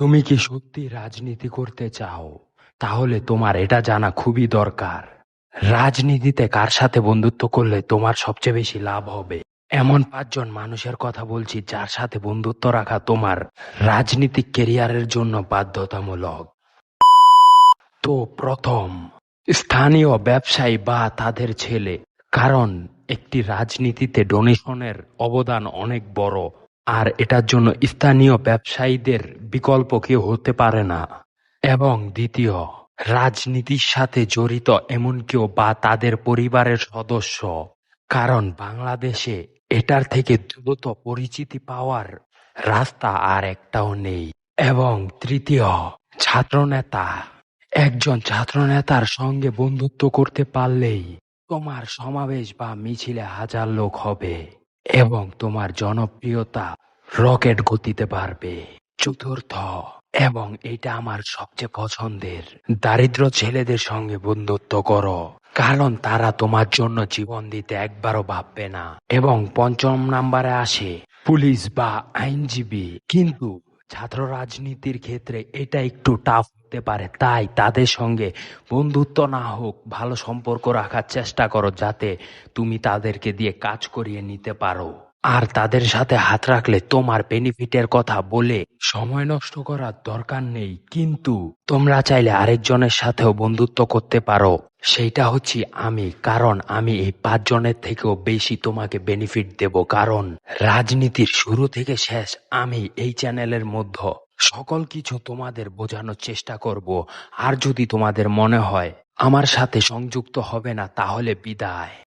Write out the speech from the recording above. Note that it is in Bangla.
তুমি কি সত্যি রাজনীতি করতে চাও? তাহলে তোমার এটা জানা খুবই দরকার। রাজনীতিতে কার সাথে বন্ধুত্ব করলে তোমার সবচেয়ে বেশি লাভ হবে, এমন 5 জন মানুষের কথা বলছি যার সাথে বন্ধুত্ব রাখা তোমার রাজনীতিক ক্যারিয়ারের জন্য বাধ্যতামূলক। তো প্রথম, স্থানীয় ব্যবসায়ী বা তাদের ছেলে। কারণ একটি রাজনীতিতে ডোনেশনের অবদান অনেক বড়, আর এটার জন্য স্থানীয় ব্যবসায়ীদের বিকল্প কেউ হতে পারে না। এবং দ্বিতীয়, রাজনীতির সাথে জড়িত এমন কেউ বা তাদের পরিবারের সদস্য। কারণ বাংলাদেশে এটার থেকে দ্রুত পরিচিতি পাওয়ার রাস্তা আর একটাও নেই। এবং তৃতীয়, ছাত্রনেতা। একজন ছাত্রনেতার সঙ্গে বন্ধুত্ব করতে পারলেই তোমার সমাবেশ বা মিছিলে 1000 লোক হবে এবং তোমার জনপ্রিয়তা রকেট গতিতে বাড়বে। চতুর্থ, এবং এটা আমার সবচেয়ে পছন্দের, দারিদ্র ছেলেদের সঙ্গে বন্ধুত্ব করো, কারণ তারা তোমার জন্য জীবন দিতে একবারও ভাববে না। এবং পঞ্চম নাম্বারে আসে পুলিশ বা আইনজীবী। কিন্তু ছাত্র রাজনীতির ক্ষেত্রে এটা একটু টাফ হতে পারে, তাই তাদের সঙ্গে বন্ধুত্ব না হোক, ভালো সম্পর্ক রাখার চেষ্টা করো যাতে তুমি তাদেরকে দিয়ে কাজ করিয়ে নিতে পারো। আর তাদের সাথে হাত রাখলে তোমার বেনিফিটের কথা বলে সময় নষ্ট করার দরকার নেই। কিন্তু তোমরা চাইলে আরেকজনের সাথেও বন্ধুত্ব করতে পারো, সেইটা হচ্ছে আমি। কারণ আমি এই 5 জনের থেকেও বেশি তোমাকে বেনিফিট দেব, কারণ রাজনীতির শুরু থেকে শেষ আমি এই চ্যানেলের মধ্যে সকল কিছু তোমাদের বোঝানোর চেষ্টা করব। আর যদি তোমাদের মনে হয় আমার সাথে সংযুক্ত হবে না, তাহলে বিদায়।